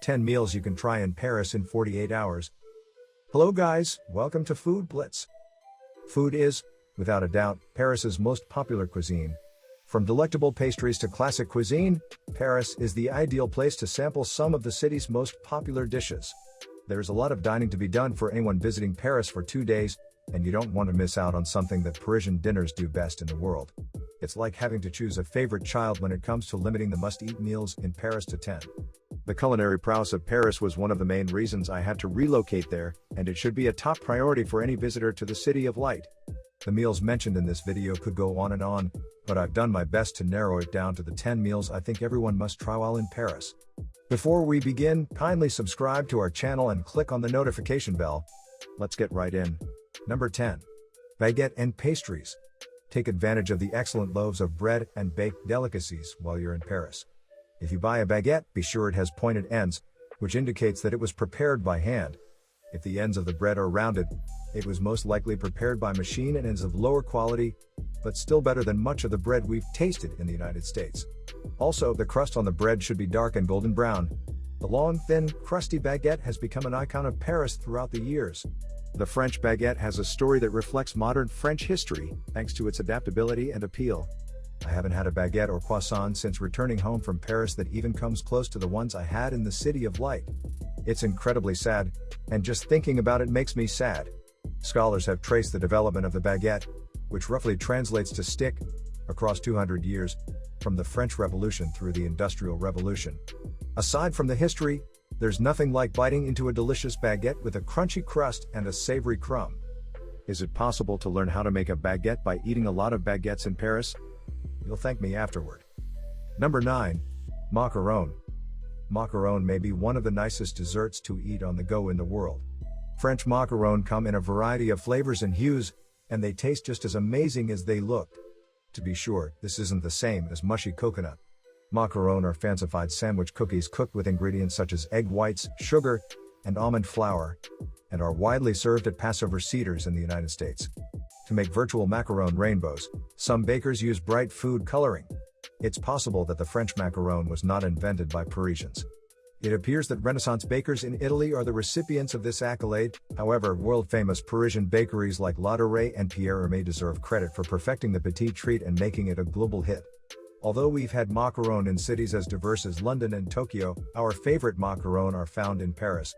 10 meals you can try in Paris in 48 hours. Hello guys, welcome to Food Blitz. Food is, without a doubt, Paris's most popular cuisine. From delectable pastries to classic cuisine, Paris is the ideal place to sample some of the city's most popular dishes. There's a lot of dining to be done for anyone visiting Paris for 2 days, and you don't want to miss out on something that Parisian dinners do best in the world. It's like having to choose a favorite child when it comes to limiting the must-eat meals in Paris to 10. The culinary prowess of Paris was one of the main reasons I had to relocate there, and it should be a top priority for any visitor to the City of Light. The meals mentioned in this video could go on, but I've done my best to narrow it down to the 10 meals I think everyone must try while in Paris. Before we begin, kindly subscribe to our channel and click on the notification bell. Let's get right in. Number 10. Baguette and Pastries. Take advantage of the excellent loaves of bread and baked delicacies while you're in Paris. If you buy a baguette, be sure it has pointed ends, which indicates that it was prepared by hand. If the ends of the bread are rounded, it was most likely prepared by machine and is of lower quality, but still better than much of the bread we've tasted in the United States. Also, the crust on the bread should be dark and golden brown. The long, thin, crusty baguette has become an icon of Paris throughout the years. The French baguette has a story that reflects modern French history, thanks to its adaptability and appeal. I haven't had a baguette or croissant since returning home from Paris that even comes close to the ones I had in the City of Light. It's incredibly sad, and just thinking about it makes me sad. Scholars have traced the development of the baguette, which roughly translates to stick, across 200 years, from the French Revolution through the Industrial Revolution. Aside from the history, there's nothing like biting into a delicious baguette with a crunchy crust and a savory crumb. Is it possible to learn how to make a baguette by eating a lot of baguettes in Paris? You'll thank me afterward. Number 9. Macaron. Macaron may be one of the nicest desserts to eat on the go in the world. French macaron come in a variety of flavors and hues, and they taste just as amazing as they look. To be sure, this isn't the same as mushy coconut. Macaron are fancified sandwich cookies cooked with ingredients such as egg whites, sugar, and almond flour, and are widely served at Passover Seders in the United States. To make virtual macaron rainbows, some bakers use bright food coloring. It's possible that the French macaron was not invented by Parisians. It appears that Renaissance bakers in Italy are the recipients of this accolade. However, world-famous Parisian bakeries like La Durée and Pierre Hermé deserve credit for perfecting the petit treat and making it a global hit. Although we've had macaron in cities as diverse as London and Tokyo, our favorite macaron are found in Paris.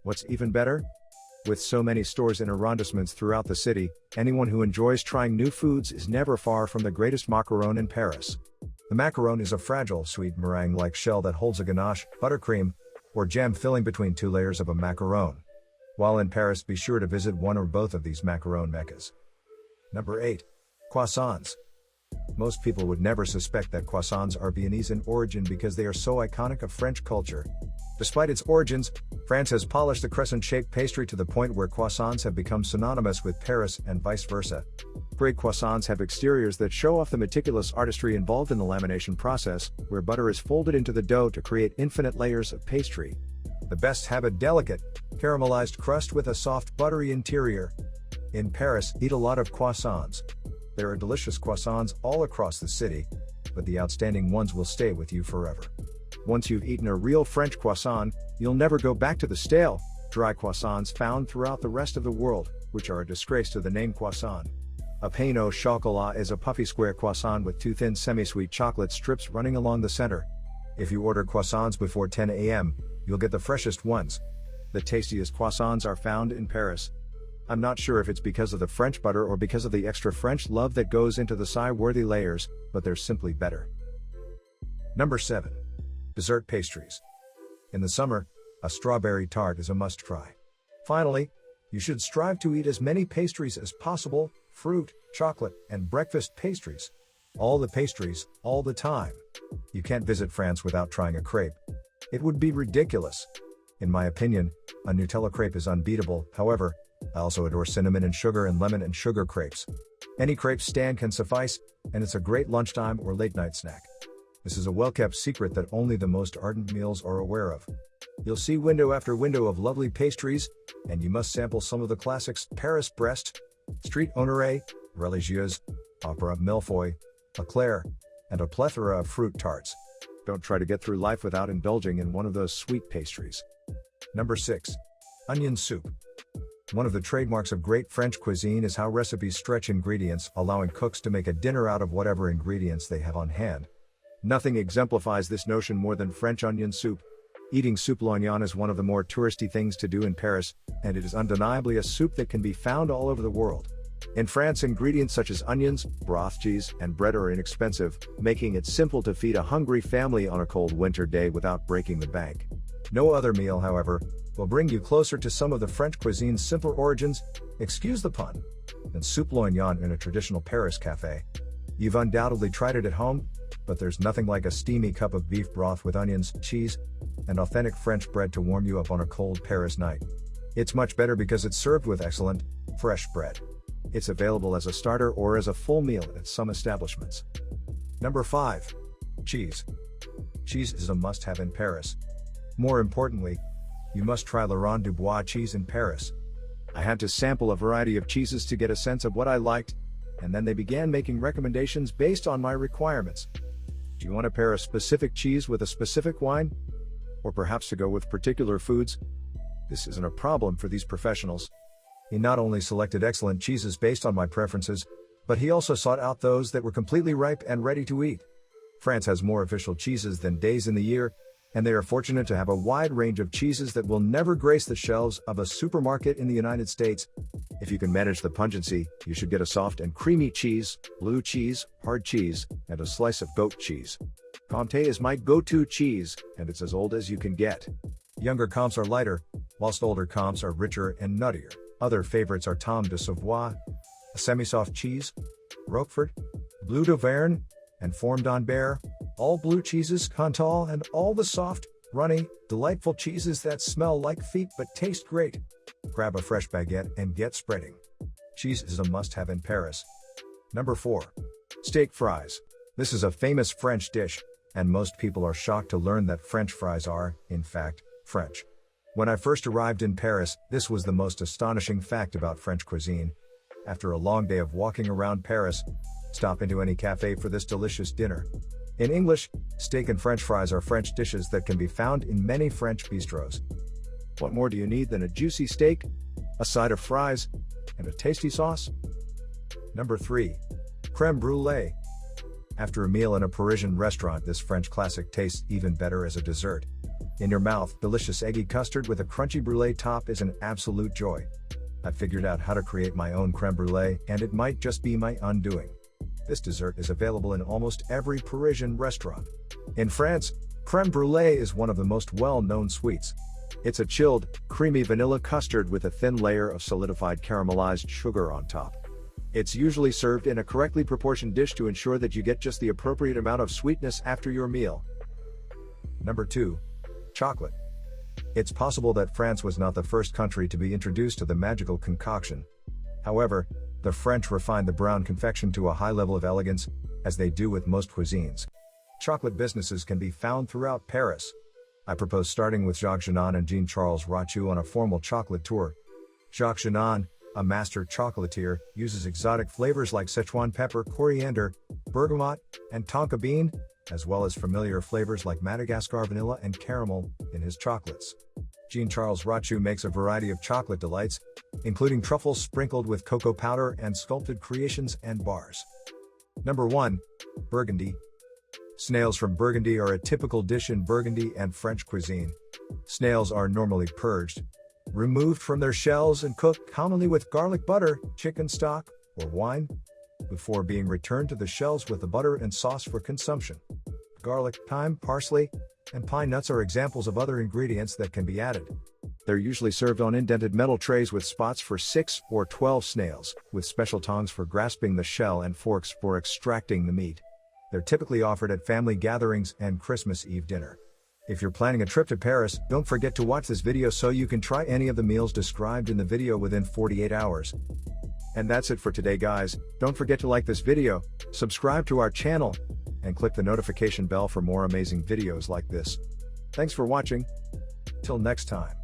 What's even better? With so many stores and arrondissements throughout the city, anyone who enjoys trying new foods is never far from the greatest macaron in Paris. The macaron is a fragile, sweet meringue-like shell that holds a ganache, buttercream, or jam filling between two layers of a macaron. While in Paris, be sure to visit one or both of these macaron meccas. Number 8. Croissants. Most people would never suspect that croissants are Viennese in origin because they are so iconic of French culture. Despite its origins, France has polished the crescent-shaped pastry to the point where croissants have become synonymous with Paris and vice versa. Great croissants have exteriors that show off the meticulous artistry involved in the lamination process, where butter is folded into the dough to create infinite layers of pastry. The best have a delicate, caramelized crust with a soft, buttery interior. In Paris, eat a lot of croissants. There are delicious croissants all across the city, but the outstanding ones will stay with you forever. Once you've eaten a real French croissant, you'll never go back to the stale, dry croissants found throughout the rest of the world, which are a disgrace to the name croissant. A pain au chocolat is a puffy square croissant with two thin semi-sweet chocolate strips running along the center. If you order croissants before 10 a.m., you'll get the freshest ones. The tastiest croissants are found in Paris. I'm not sure if it's because of the French butter or because of the extra French love that goes into the sigh-worthy layers, but they're simply better. Number 7. Dessert pastries. In the summer, a strawberry tart is a must-try. Finally, you should strive to eat as many pastries as possible: fruit, chocolate, and breakfast pastries. All the pastries, all the time. You can't visit France without trying a crepe. It would be ridiculous. In my opinion, a Nutella crepe is unbeatable. However, I also adore cinnamon and sugar and lemon and sugar crepes. Any crepe stand can suffice, and it's a great lunchtime or late-night snack. This is a well-kept secret that only the most ardent meals are aware of. You'll see window after window of lovely pastries, and you must sample some of the classics: Paris Brest, Street Honoré, Religieuse, Opera Millefeuille, Eclair, and a plethora of fruit tarts. Don't try to get through life without indulging in one of those sweet pastries. Number 6. Onion soup. One of the trademarks of great French cuisine is how recipes stretch ingredients, allowing cooks to make a dinner out of whatever ingredients they have on hand. Nothing exemplifies this notion more than French onion soup. Eating soup l'oignon is one of the more touristy things to do in Paris, and it is undeniably a soup that can be found all over the world. In France, ingredients such as onions, broth, cheese, and bread are inexpensive, making it simple to feed a hungry family on a cold winter day without breaking the bank. No other meal, however, will bring you closer to some of the French cuisine's simpler origins, excuse the pun, than soup l'oignon in a traditional Paris cafe. You've undoubtedly tried it at home, but there's nothing like a steamy cup of beef broth with onions, cheese, and authentic French bread to warm you up on a cold Paris night. It's much better because it's served with excellent, fresh bread. It's available as a starter or as a full meal at some establishments. Number 5. Cheese. Cheese is a must-have in Paris. More importantly, you must try Laurent Dubois cheese in Paris. I had to sample a variety of cheeses to get a sense of what I liked, and then they began making recommendations based on my requirements. Do you want to pair a specific cheese with a specific wine? Or perhaps to go with particular foods? This isn't a problem for these professionals. He not only selected excellent cheeses based on my preferences, but he also sought out those that were completely ripe and ready to eat. France has more official cheeses than days in the year, and they are fortunate to have a wide range of cheeses that will never grace the shelves of a supermarket in the United States. If you can manage the pungency, you should get a soft and creamy cheese, blue cheese, hard cheese, and a slice of goat cheese. Comté is my go-to cheese, and it's as old as you can get. Younger Comtés are lighter, whilst older Comtés are richer and nuttier. Other favorites are Tome de Savoie, a semi-soft cheese, Roquefort, Bleu d'Auvergne, and Fourme d'Ambert, all blue cheeses, Cantal, and all the soft, runny, delightful cheeses that smell like feet but taste great. Grab a fresh baguette and get spreading. Cheese is a must-have in Paris. Number 4. Steak fries. This is a famous French dish, and most people are shocked to learn that French fries are, in fact, French. When I first arrived in Paris, this was the most astonishing fact about French cuisine. After a long day of walking around Paris, stop into any cafe for this delicious dinner. In English, steak and French fries are French dishes that can be found in many French bistros. What more do you need than a juicy steak, a side of fries, and a tasty sauce? Number 3. Crème brulée. After a meal in a Parisian restaurant, this French classic tastes even better as a dessert. In your mouth, delicious eggy custard with a crunchy brulee top is an absolute joy. I figured out how to create my own crème brûlée, and it might just be my undoing. This dessert is available in almost every Parisian restaurant. In France, crème brûlée is one of the most well-known sweets. It's a chilled, creamy vanilla custard with a thin layer of solidified caramelized sugar on top. It's usually served in a correctly proportioned dish to ensure that you get just the appropriate amount of sweetness after your meal. Number 2. Chocolate. It's possible that France was not the first country to be introduced to the magical concoction. However, the French refined the brown confection to a high level of elegance, as they do with most cuisines. Chocolate businesses can be found throughout Paris. I propose starting with Jacques Genin and Jean-Charles Rochu on a formal chocolate tour. Jacques Genin, a master chocolatier, uses exotic flavors like Szechuan pepper, coriander, bergamot, and tonka bean, as well as familiar flavors like Madagascar vanilla and caramel, in his chocolates. Jean-Charles Rochu makes a variety of chocolate delights, including truffles sprinkled with cocoa powder and sculpted creations and bars. Number 1. Burgundy. Snails from Burgundy are a typical dish in Burgundy and French cuisine. Snails are normally purged, removed from their shells and cooked commonly with garlic butter, chicken stock, or wine, before being returned to the shells with the butter and sauce for consumption. Garlic, thyme, parsley, and pine nuts are examples of other ingredients that can be added. They're usually served on indented metal trays with spots for 6 or 12 snails, with special tongs for grasping the shell and forks for extracting the meat. They're typically offered at family gatherings and Christmas Eve dinner. If you're planning a trip to Paris, don't forget to watch this video so you can try any of the meals described in the video within 48 hours. And that's it for today, guys. Don't forget to like this video, subscribe to our channel, and click the notification bell for more amazing videos like this. Thanks for watching. Till next time.